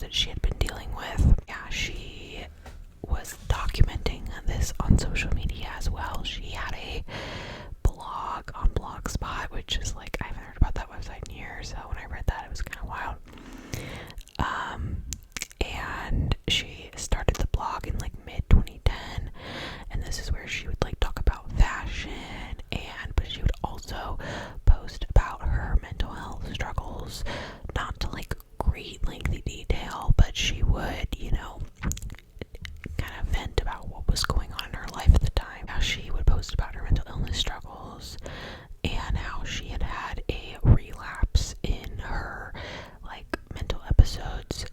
that she had been dealing with. Yeah, she was documenting this on social media as well. She had a blog on Blogspot, which is like, I haven't heard about that website in years, so when I read that, it was kind of wild. And she started the blog in like mid 2010, and this is where she would like talk about fashion, but she would also post about her mental health struggles, not to like great lengthy detail, but she would, kind of vent about what was going on in her life at the time. How she would post about her mental illness struggles and how she had had a relapse in her like mental episodes,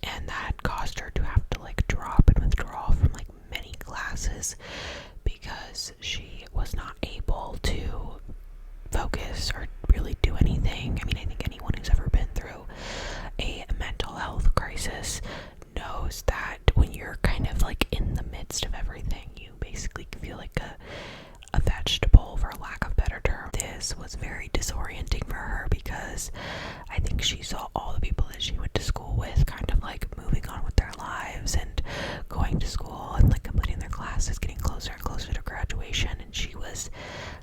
and that caused her to have to like drop and withdraw from like many classes because she was not able to focus or really do anything. I mean, I think anyone who's ever been through a mental health crisis knows that when you're kind of like in the midst of everything, you basically feel like a vegetable, for lack of a better term. This was very disorienting for her because I think she saw all the people that she went to school with kind of like moving on with their lives and going to school and like completing their classes, getting closer and closer to graduation, and she was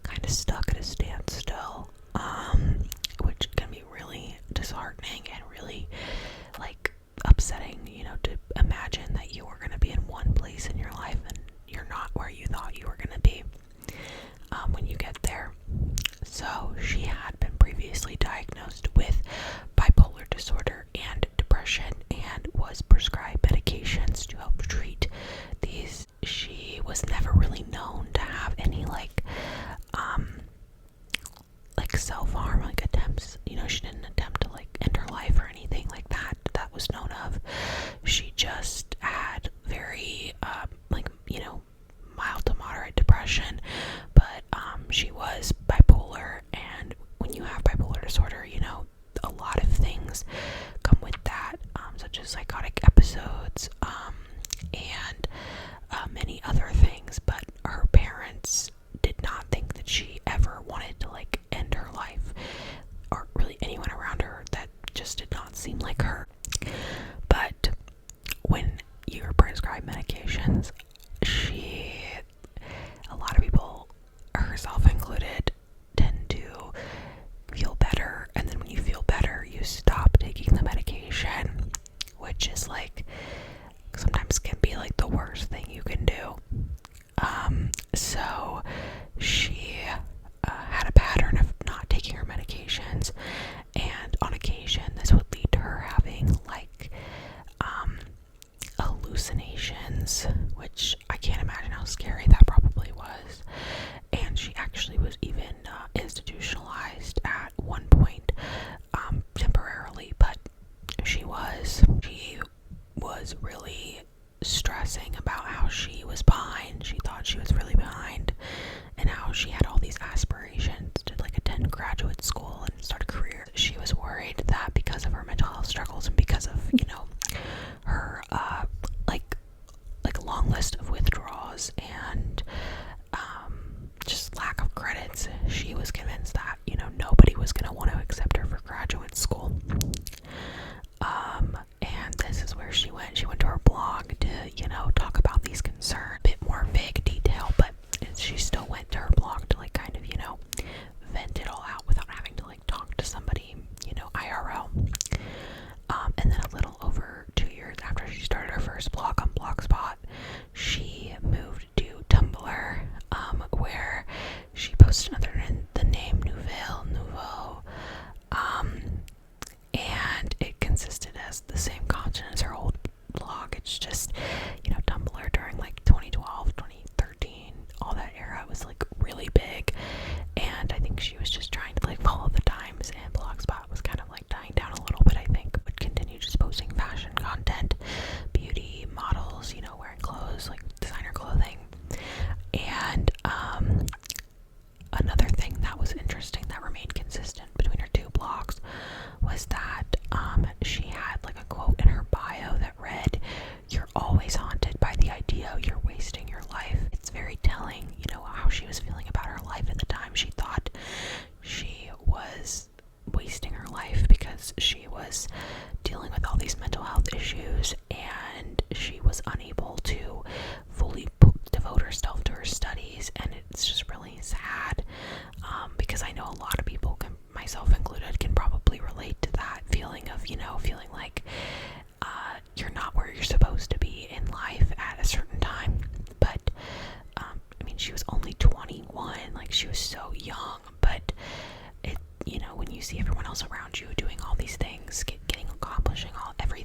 kind of stuck at a standstill, which can be really disheartening and really like upsetting, to imagine that you were going to be in one place in your life and you're not where you thought you were going to be when you get there. So she had been previously diagnosed with bipolar disorder and depression and was prescribed medications to help treat these. She was never really known to have any like self-harm, like attempts. She didn't attempt to like end her life or anything like that was known of. She just had very mild to moderate depression, but she was bipolar, and when you have bipolar disorder, a lot of things come with that, such as psychotic episodes, and many other things. But her parents did not think that she ever wanted to like end her life, or really anyone around her. That just did not seem like her. But when you're prescribed medications, a lot of people, herself included, tend to feel better, and then when you feel better, you stop taking the medication, which is like sometimes can be like the worst thing you can do. So she had a pattern of not taking her medications, and on occasion this would lead to her having like hallucinations, which I can't imagine how scary that probably was. And she actually was even institutionalized at one point, temporarily, but she was really stressing about how she was behind. She thought she was really behind, and how she had all these aspirations to like attend graduate school and start a career. She was worried that because of her mental health struggles and because of her like long list of withdrawals and just lack of credits, she was convinced that nobody was going to want to accept her for graduate school. And this is where she went to her blog to talk about these concerns, a bit more vague detail, but she still went to her blog to like kind of vent it all out without having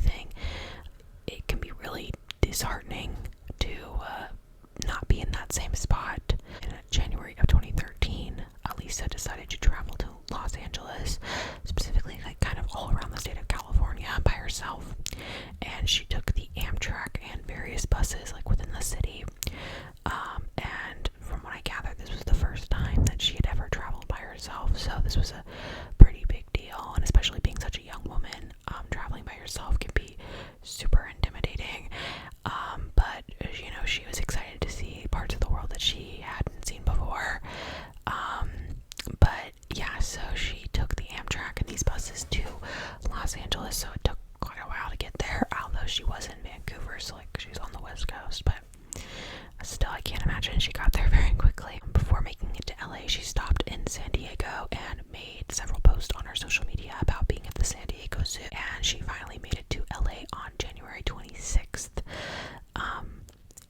everything, it can be really disheartening to not be in that same spot. In January of 2013, Elisa decided to travel to Los Angeles, specifically like kind of all around the state of California by herself. And she took the Amtrak and various buses like within the city. And from what I gathered, this was the first time that she had ever traveled by herself. So this was a pretty big deal, and especially being such a young woman, traveling by herself can be super intimidating. But you know, she was excited to see parts of the world that she hadn't seen before. But yeah, so she took the Amtrak and these buses to Los Angeles, so it took quite a while to get there, although she was in Vancouver, so like she's on the West Coast, but still, I can't imagine she got there very quickly. Before making it to LA, she stopped in San Diego and made several posts on her social media about being at the San Diego Zoo, and she finally made it to LA on January 26th.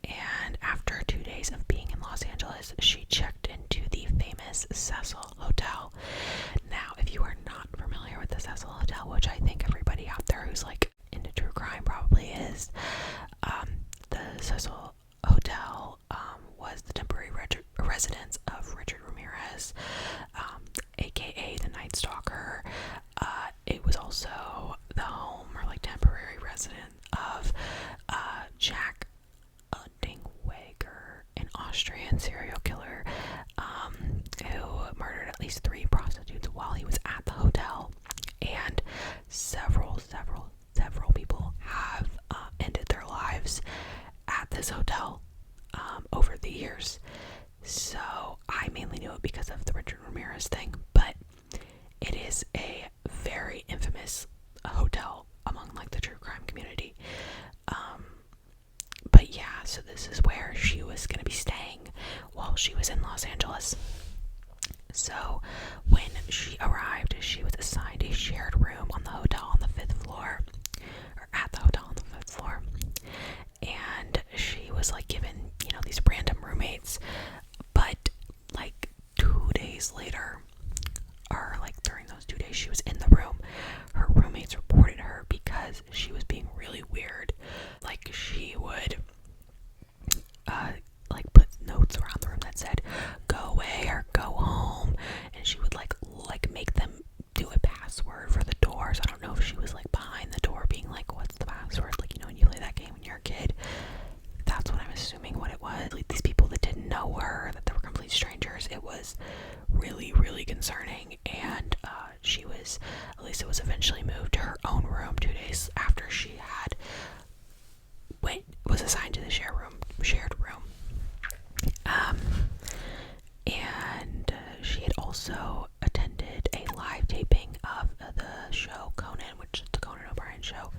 And after 2 days of being in Los Angeles, she checked into the famous Cecil Hotel. Now, if you are not familiar with the Cecil Hotel, which I think everybody out there who's like into true crime probably is, the Cecil Hotel was the temporary residence of Richard Ramirez, aka the Night Stalker. It was also the home or like temporary residence of Jack Dingwager, an Austrian serial killer who murdered at least 3 prostitutes while he was at the hotel, and several people have ended their lives at this hotel over the years. So I mainly knew it because of the Richard Ramirez thing, but it is a very infamous hotel among like the true crime community. But yeah, so this is where she was going to be staying while she was in Los Angeles. So when she arrived, she was assigned a shared room on the hotel on the 5th floor, or at the hotel on the 5th floor. And she was like given, you know, these random roommates, but like 2 days later, or like during those 2 days she was in the room, her roommates reported her because she was being really weird. Like she would like put notes around the room that said go away or go home, and she would like make them do a password for the doors. I don't know if she was like behind the door being like, what's the password, like, you know, when you play that game when you're a kid. That's what I'm assuming what it was. Like these people that didn't know her, that they were complete strangers, it was really concerning. And Elisa was eventually moved to her own room 2 days after she had was assigned to the shared room. And she had also attended a live taping of the show Conan, which is the Conan O'Brien show,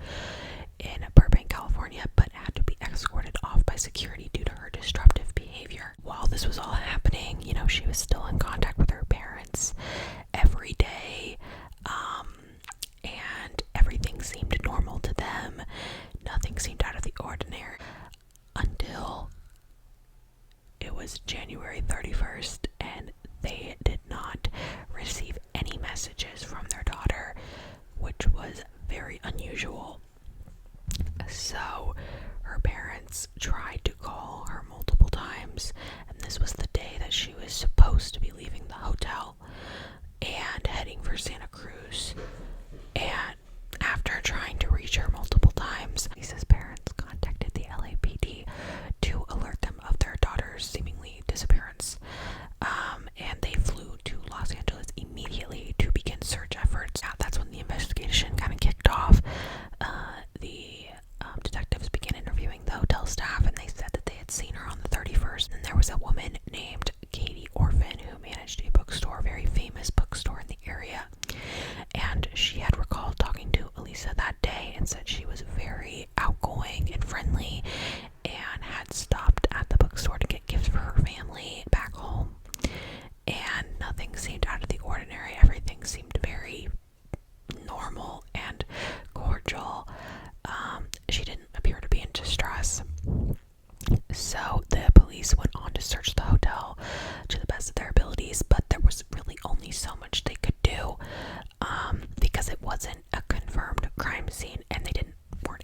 in Burbank, California, but had to be escorted off by security due to her disruptive behavior. While this was all happening, you know, she was still in contact with her parents every day, and everything seemed normal to them. Nothing seemed out of the ordinary until it was January 31st, and they did not receive any messages from their daughter, which was very unusual. So her parents tried to call her multiple times, and this was the day that she was supposed to be leaving the hotel and heading for Santa Cruz. And after trying to reach her multiple times, Lisa's parents contacted the LAPD to alert them of their daughter's seemingly disappearance. And they flew to Los Angeles immediately to begin search efforts. That's when the investigation kind of kicked off. The detectives began interviewing the hotel staff, and they said that they had seen her on the 31st. And there was a woman named Katie Orphan who managed a bookstore, a very famous bookstore in the area. And she had recalled talking to Elisa that day and said she was very outgoing and friendly and had stopped at the bookstore to get gifts for her family back home. And nothing seemed out of the ordinary. Everything seemed very normal and cordial. She didn't appear to be in distress. So the police went on to search the hotel to the best of their abilities, but there was really only so much they could do, because it wasn't a confirmed crime scene and they weren't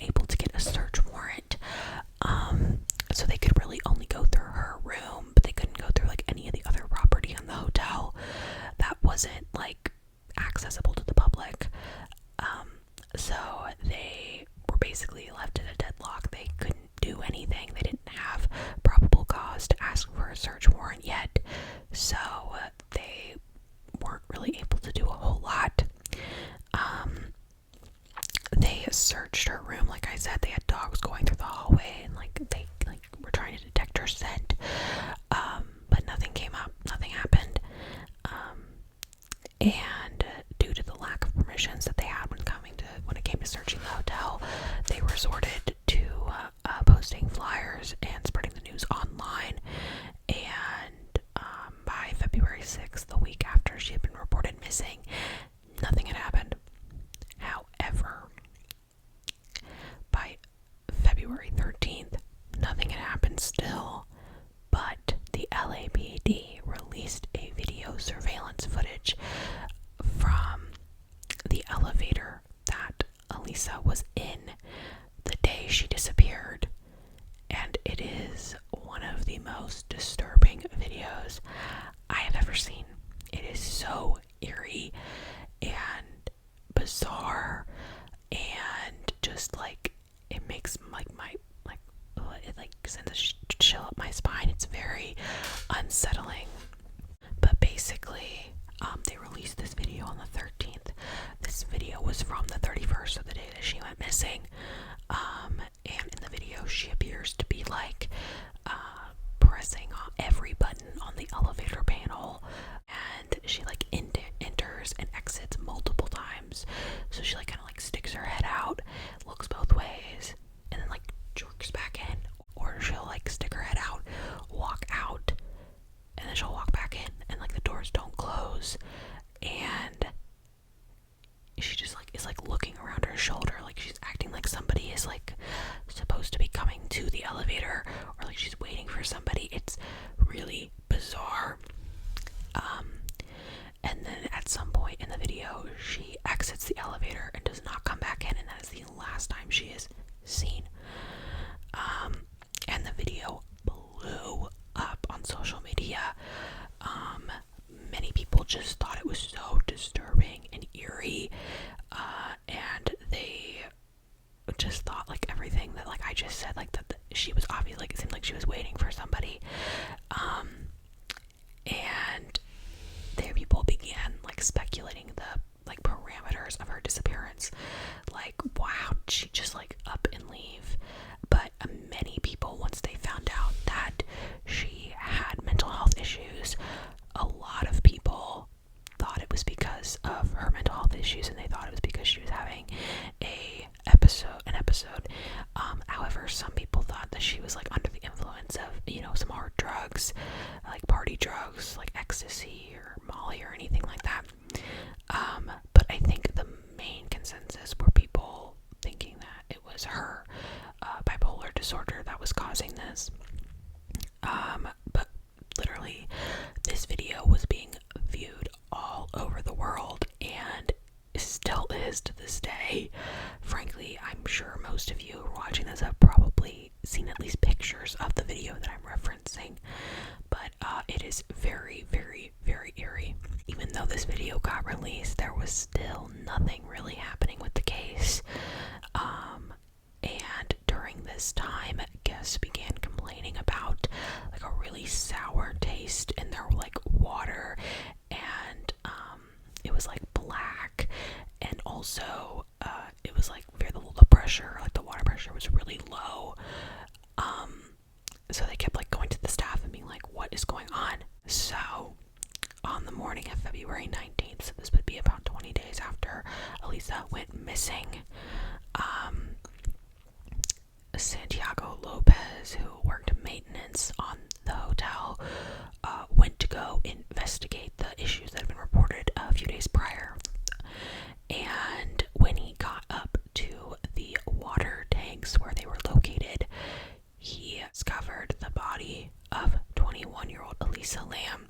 resorted to posting flyers and spreading the news online. And by February 6th, the week after she had been reported missing, nothing had happened. However, by February 13th, nothing had happened still, but the LAPD released a video surveillance footage from the elevator that Elisa was in the day she disappeared, and it is one of the most disturbing videos I have ever seen. It is so eerie and bizarre, and just like it makes like my it like sends a chill up my spine. It's very unsettling. But basically, they released this video on the 13th. This video was from the 31st, so the day that she went missing. And in the video, she appears to be like pressing on every button on the elevator panel, and she like enters and exits multiple times. So she like kind of like sticks her head out, looks both ways, and then like jerks back in, or she'll like stick her head out, walk out, and then she'll walk back in, and like the doors don't close, and she just like is like looking around her shoulder, like she's acting like somebody is like supposed to be coming to the elevator, or like she's waiting for somebody. It's really bizarre. And then at some point in the video, she exits the elevator and does not come back in, and that is the last time she is seen. And the video blew up on social media. Many people just thought it was so disturbing and eerie, and they just thought like everything that like I just said, like that she was obviously, like it seemed like she was waiting for somebody, and there people began like speculating the like parameters of her disappearance, like wow, did she just like up and leave? But many people, once they found out that she had mental health issues, a lot of people thought it was because of her mental health issues, and they thought it was because she was having an episode. However, some people thought that she was like under the influence of, you know, some hard drugs, like party drugs, like ecstasy or Molly or anything like that. But I think the main consensus were people thinking that it was her bipolar disorder that was causing this. But literally, this video was being viewed all over the world, and still is to this day. Frankly, I'm sure most of you who are watching this have probably seen at least pictures of the video that I'm referencing, but it is very, very, very eerie. Even though this video got released, there was still nothing really happening with the case. And during this time, guests began complaining about like a really sour taste in their like water, and it was like black, and also it was like the pressure, like the water pressure was really low. So they kept like going to the staff and being like, what is going on? So on the morning of February 19th, so this would be about 20 days after Elisa went missing, Santiago Lopez, who worked maintenance on the hotel, went to go investigate the issues that had been reported a few days prior. And when he got up to the water tanks where they were located, he discovered the body of 21-year-old Elisa Lam,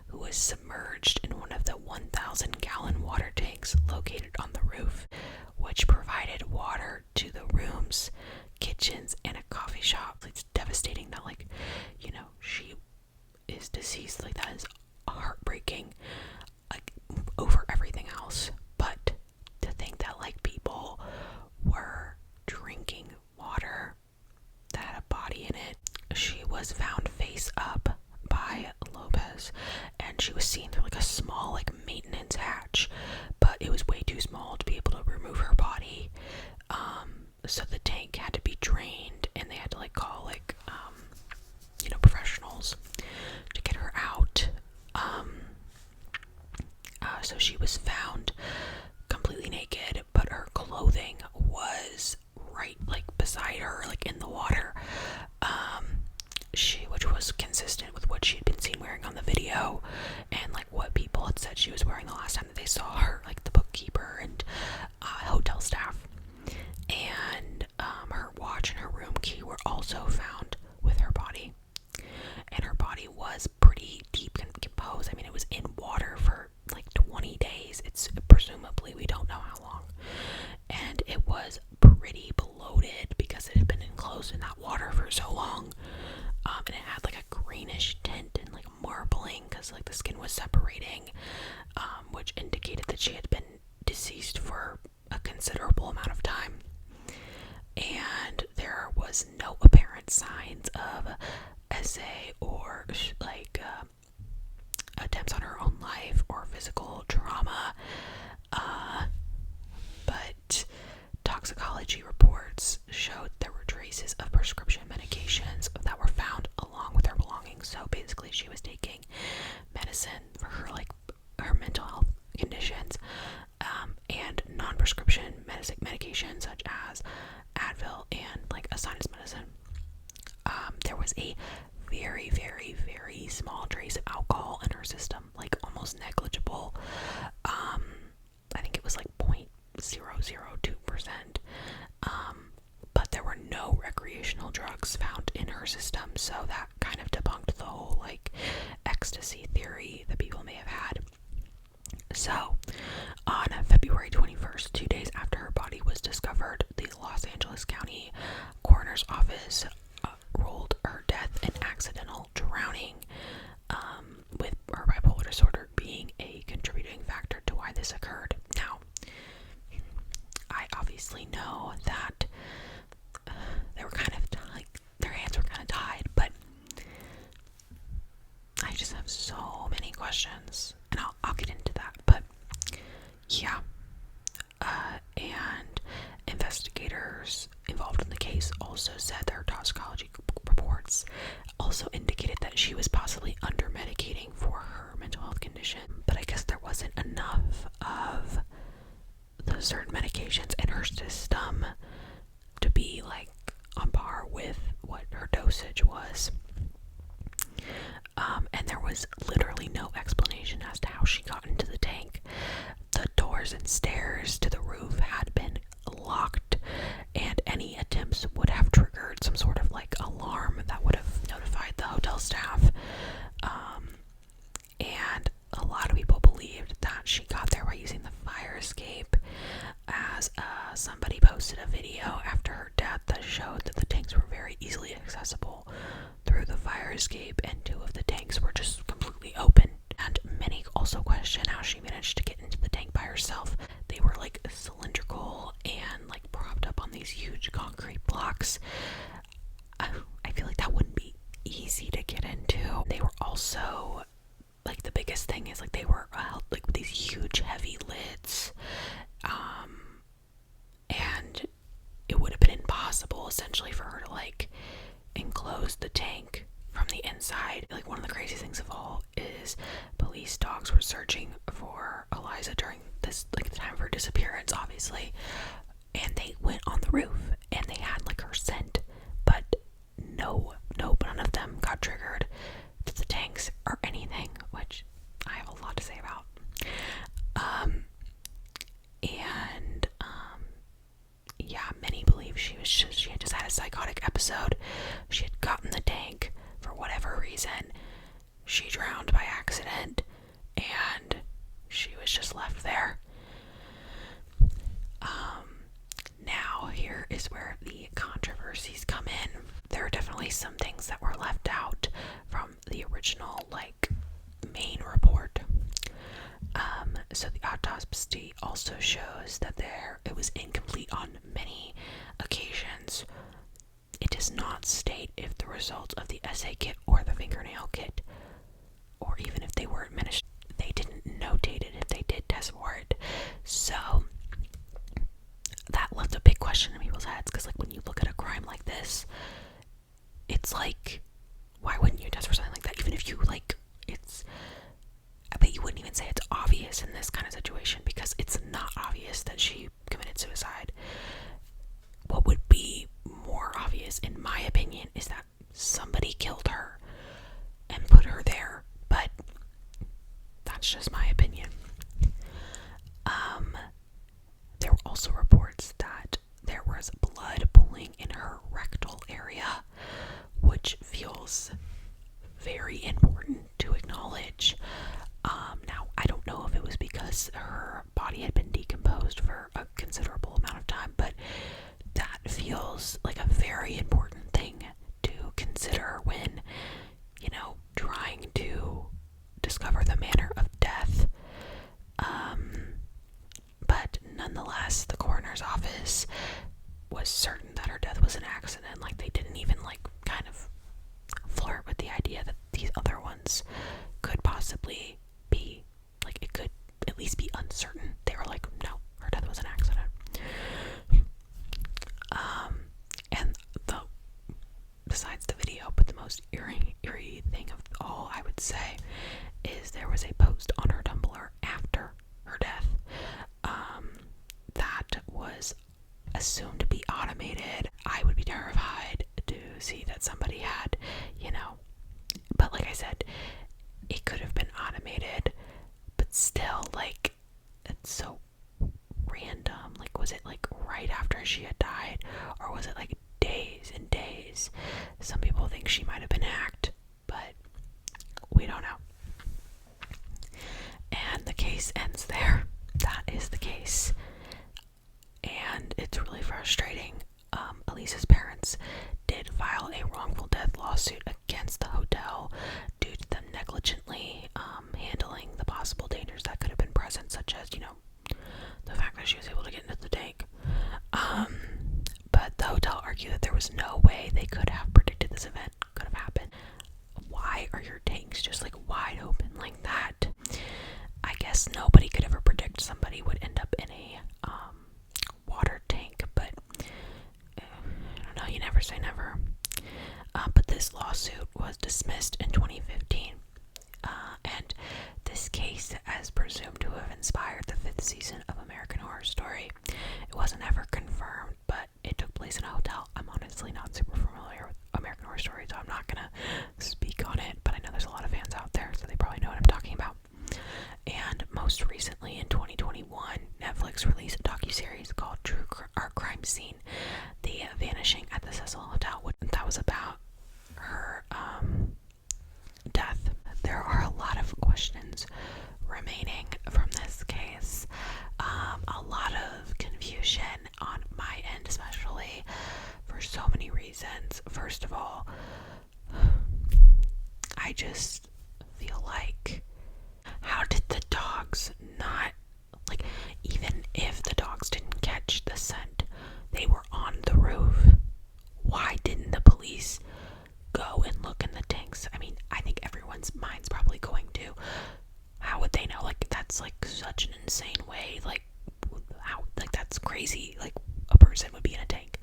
who was submerged in one of the 1,000-gallon water tanks located on the roof, which provided water to the rooms, kitchens, and a coffee shop. It's devastating that, like, you know, she is deceased. Like, that is heartbreaking, like, over everything else. But to think that, like, people were drinking water that had a body in it. She was found face up by Lopez, and she was seen through like a small like maintenance hatch, but it was way too small to be able to remove her body. So the tank had to be drained, and they had to like call like professionals to get her out. So she was found completely naked, but her clothing was right like beside her, like in the water. Which was consistent with what she had been seen wearing on the video, and like what people had said she was wearing the last time that they saw her, like the bookkeeper and hotel staff. And her watch and her room key were also found with her body. And her body was pretty deep decomposed. I mean, it was in water for like 20 days. It's presumably, we don't know how long. And it was pretty bloated because it had been enclosed in that water for so long. And it had like a greenish tint and like marbling because like the skin was separating, which indicated that she had been deceased for a considerable amount of time. And there was no apparent signs of essay or like attempts on her own life or physical trauma, but toxicology reports showed there were traces of prescription medications that were found along with her belongings. So basically she was taking medicine for her mental health conditions, and non-prescription medications such as Advil and like a sinus medicine. There was a very, very, very small trace of alcohol in her system, like almost negligible. I think it was like 0.002%. But there were no recreational drugs found in her system, so that kind of debunked the whole like ecstasy theory that people may have had. So, on February 21st, 2 days after her body was discovered, the Los Angeles County Coroner's Office ruled her death an accidental drowning, with her bipolar disorder being a contributing factor to why this occurred. Now, I obviously know that they were kind of their hands were kind of tied, but I just have so many questions, and I'll get into that. But yeah, and investigators involved in the case also said their toxicology reports also indicated that she was possibly under medicating for her mental health condition. But I guess there wasn't enough of the certain medications in her system to be like on par with what her dosage was. And there was literally no explanation as to how she got into the tank. The doors and stairs to the roof had been locked, and any attempts would have triggered some sort of like alarm that would have notified the hotel staff. And a lot of people believed that she got there by using the fire escape, as somebody posted a video after her death that showed that the tanks were very easily accessible through the fire escape, and 2 of the tanks were just completely open. And many also question how she managed to get into the tank by herself. They were like cylindrical and like propped up on these huge concrete blocks. I feel like that wouldn't be easy to get into. They were also like, the biggest thing is like they were like with these huge heavy lids, and it would have been impossible essentially for her to like enclose the tank from the inside. Like, one of the crazy things of all is police dogs were searching for Eliza during this, like, the time of her disappearance, obviously, and they went on the roof and they had like her scent, but none of them got triggered to the tanks or anything, which I have a lot to say about. Yeah, many believe she had just had a psychotic episode. She had gotten the tank for whatever reason. She drowned by accident, and she was just left there. Now, here is where the controversies come in. There are definitely some things that were left out from the original, like, main report. So the autopsy also shows that it was incomplete on many occasions. It does not state if the results of the essay kit or the fingernail kit, or even if they were administered, they didn't notate it if they did test for it. So that left a big question in people's heads, because like when you look at a crime like this, it's like, why wouldn't you test for something like that? Even if you like, I bet you wouldn't even say it's obvious in this kind of situation, because it's not obvious that she committed suicide. What would be is, in my opinion, is that somebody killed her and put her there, but that's just my opinion. There were also reports that there was blood pooling in her rectal area, which feels very important to acknowledge. Now, I don't know if it was because her body had been decomposed for a considerable amount of time, but that feels like a very important thing to consider when, trying to discover the manner of death. But nonetheless, the coroner's office was certain that her death was an accident. Like, they didn't even kind of flirt with the idea that these other ones could possibly be, it could at least be uncertain. They were like, no, her death was an accident. And besides the video, but the most eerie thing of all, I would say, is there was a post on her Tumblr after her death that was assumed to be automated. I would be terrified to see that somebody had, but like I said, it could have been automated, but still, it's so random. Was it right after she had died, or was it days and days? Some people think she might have been hacked, but we don't know. And the case ends there. That is the case. And it's really frustrating. Elisa's parents did file a wrongful death lawsuit against the hotel due to them negligently handling the possible dangers that could have been present, such as, the fact that she was able to get into the tank. But the hotel argued that there was no way they could have predicted this event could have happened. Why are your tanks just wide open like that? I guess nobody could ever predict somebody would end up in a water tank, but I don't know, you never say never. But this lawsuit was dismissed in 2015, and this case is presumed to have inspired the 5th season of American Horror Story. It wasn't ever confirmed, but it took place in a hotel. I'm honestly not super familiar with American Horror Story, so I'm not gonna speak on it, but I know there's a lot of fans out there, so they probably know what I'm talking about. And most recently, in 2021, Netflix released a docuseries called Crime Scene: The Vanishing at the Cecil Hotel. That was about her death. There are a lot of questions remaining from this case. A lot of confusion on my end, especially for so many reasons. First of all, I just feel like, how did the dogs not, even if the dogs didn't catch the scent, they were on the roof. Why didn't the police go and look in the tanks? I mean, I think everyone's mind's probably going to. How would they know? That's such an insane way. How, that's crazy. A person would be in a tank.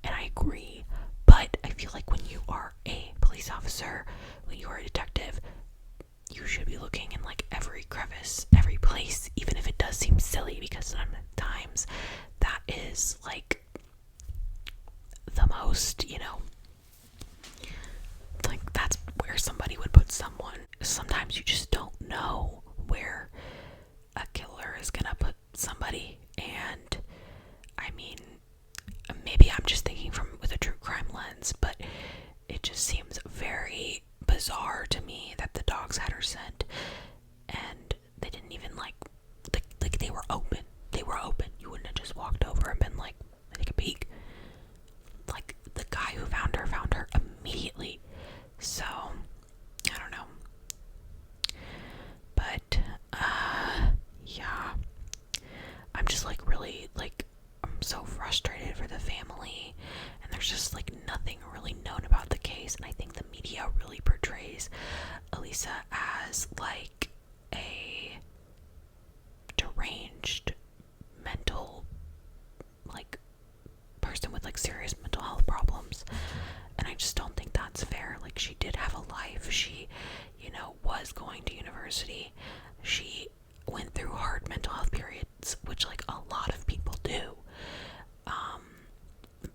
And I agree. But I feel like when you are a police officer, when you are a detective, you should be looking in every crevice, every place, even if it does seem silly, because sometimes that is the most, that's where somebody would put someone. Sometimes you just don't know where a killer is gonna put somebody, and I mean, maybe I'm just thinking with a true crime lens, but it just seems very bizarre to me that the dogs had her scent and they didn't even they were open. They were open. You wouldn't have just walked over and been take a peek. The guy who found her immediately. So I don't know. But yeah. I'm just really I'm so frustrated for the family, and there's just nothing really known about the case, and I think the media really portrays Elisa as a deranged mental person with serious mental health problems, and I just don't think that's fair. She did have a life. She was going to university. She went through hard mental health periods, which a lot of people do,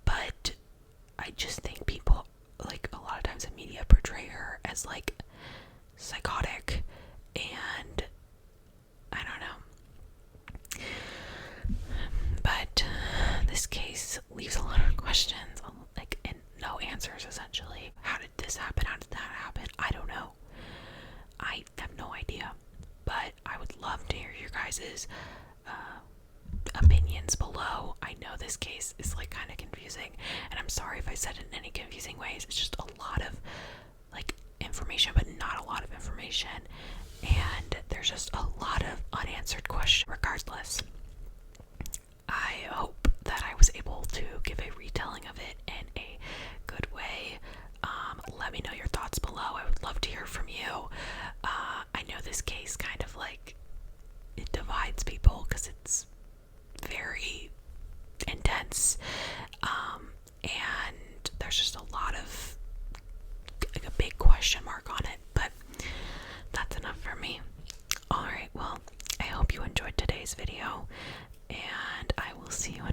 but I just think people, like, a lot of times in media portray her as like psychotic, and I don't know. But this case leaves a lot of questions, like, and no answers essentially. How did this happen? How did that happen? I don't know. I have no idea. But I would love to hear your guys's opinions below. I know this case is like kind of confusing, and I'm sorry if I said it in any confusing ways. It's just a lot of like information, but not a lot of information, and there's just a lot of unanswered questions. Regardless, I hope that I was able to give a retelling of it in a good way. Let me know your thoughts below. I would love to hear from you. I know this case kind of like, it divides people because it's very intense, and there's just a lot of, like, a big question mark on it, but that's enough for me. Alright, well, I hope you enjoyed today's video, and I will see you